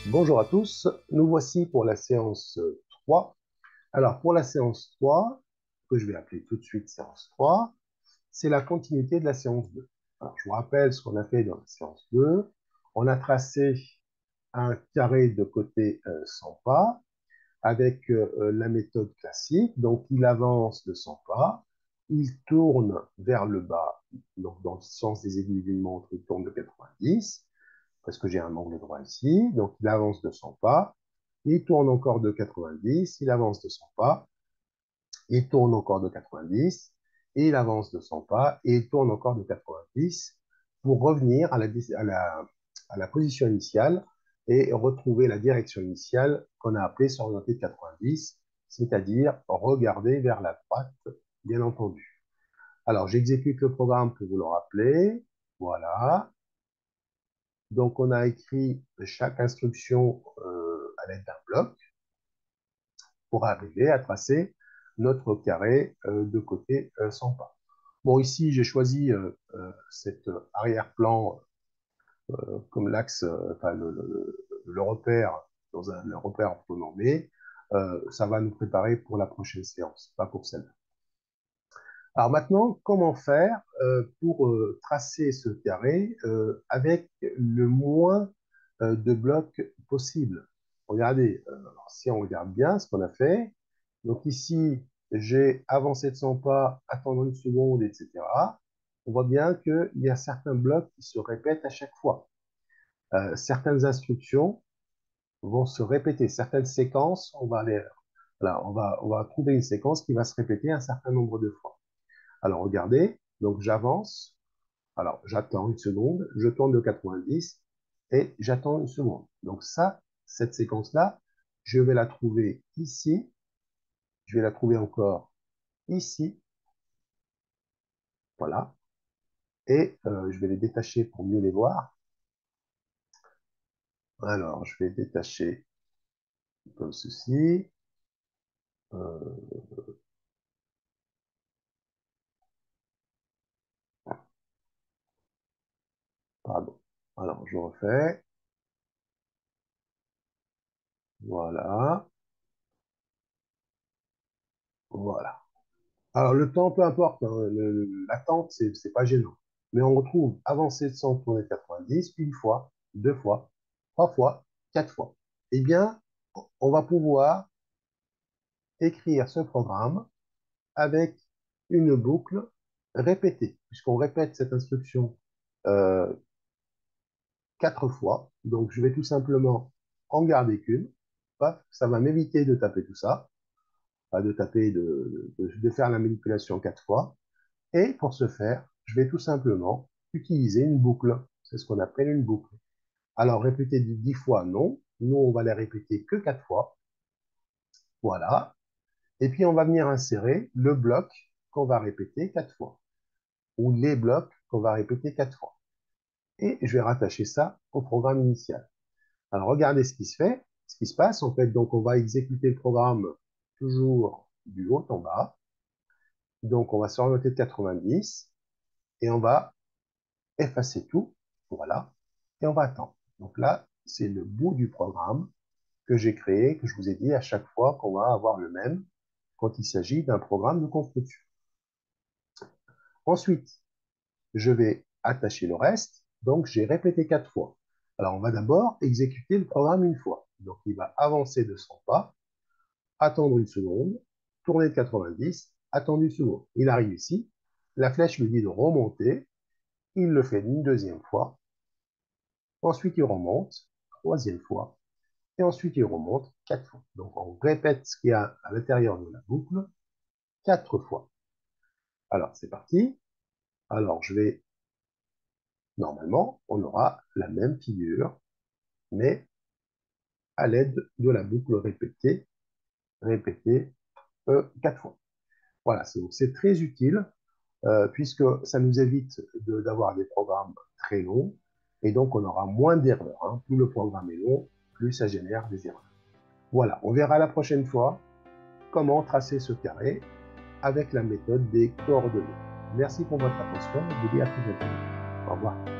Bonjour à tous, nous voici pour la séance 3. Alors pour la séance 3, que je vais appeler tout de suite séance 3, c'est la continuité de la séance 2. Alors je vous rappelle ce qu'on a fait dans la séance 2. On a tracé un carré de côté 100 pas avec la méthode classique. Donc il avance de 100 pas, il tourne vers le bas, donc dans le sens des aiguilles d'une montre, il tourne de 90 parce que j'ai un angle droit ici, donc il avance de 100 pas, il tourne encore de 90, il avance de 100 pas, il tourne encore de 90, et il avance de 100 pas, et il tourne encore de 90 pour revenir à la position initiale et retrouver la direction initiale qu'on a appelée s'orienter de 90, c'est-à-dire regarder vers la droite, bien entendu. Alors, j'exécute le programme pour vous le rappeler. Voilà. Donc, on a écrit chaque instruction à l'aide d'un bloc pour arriver à tracer notre carré de côté 100 pas. Bon, ici, j'ai choisi cet arrière-plan comme l'axe, enfin le repère dans un repère orthonormé. Ça va nous préparer pour la prochaine séance, pas pour celle-là. Alors maintenant, comment faire pour tracer ce carré avec le moins de blocs possible? Regardez, si on regarde bien ce qu'on a fait, donc ici, j'ai avancé de 100 pas, attendre une seconde, etc. On voit bien qu'il y a certains blocs qui se répètent à chaque fois. Certaines instructions vont se répéter, certaines séquences, voilà, on va trouver une séquence qui va se répéter un certain nombre de fois. Alors, regardez, donc j'avance, alors j'attends une seconde, je tourne de 90 et j'attends une seconde. Donc ça, cette séquence-là, je vais la trouver ici, je vais la trouver encore ici, voilà, et je vais les détacher pour mieux les voir. Alors, je vais détacher comme ceci, euh, pardon. Alors, je refais, voilà, voilà. Alors, le temps, peu importe, hein, l'attente, c'est pas gênant. Mais on retrouve avancée de 100 tournées 90 une fois, deux fois, trois fois, quatre fois. Eh bien, on va pouvoir écrire ce programme avec une boucle répétée, puisqu'on répète cette instruction euh, quatre fois. Donc, je vais tout simplement en garder qu'une. Ça va m'éviter de taper tout ça, de taper, de faire la manipulation quatre fois. Et pour ce faire, je vais tout simplement utiliser une boucle. C'est ce qu'on appelle une boucle. Alors, répéter 10 fois, non. Nous, on va les répéter que 4 fois. Voilà. Et puis, on va venir insérer le bloc qu'on va répéter 4 fois. Ou les blocs qu'on va répéter 4 fois. Et je vais rattacher ça au programme initial. Alors, regardez ce qui se fait, ce qui se passe. En fait, donc, on va exécuter le programme toujours du haut en bas. Donc, on va s'orienter de 90 et on va effacer tout, voilà, et on va attendre. Donc là, c'est le bout du programme que j'ai créé, que je vous ai dit à chaque fois qu'on va avoir le même quand il s'agit d'un programme de construction. Ensuite, je vais attacher le reste, donc j'ai répété 4 fois. Alors on va d'abord exécuter le programme une fois. Donc il va avancer de 100 pas, attendre une seconde, tourner de 90, attendre une seconde. Il arrive ici, la flèche lui dit de remonter, il le fait une deuxième fois, ensuite il remonte, troisième fois, et ensuite il remonte 4 fois. Donc on répète ce qu'il y a à l'intérieur de la boucle 4 fois. Alors c'est parti. Alors normalement, on aura la même figure, mais à l'aide de la boucle répétée 4 fois. Voilà, c'est très utile puisque ça nous évite d'avoir des programmes très longs et donc on aura moins d'erreurs. Hein. Plus le programme est long, plus ça génère des erreurs. Voilà, on verra la prochaine fois comment tracer ce carré avec la méthode des coordonnées. Merci pour votre attention. Je vous dis à très bientôt. Au revoir.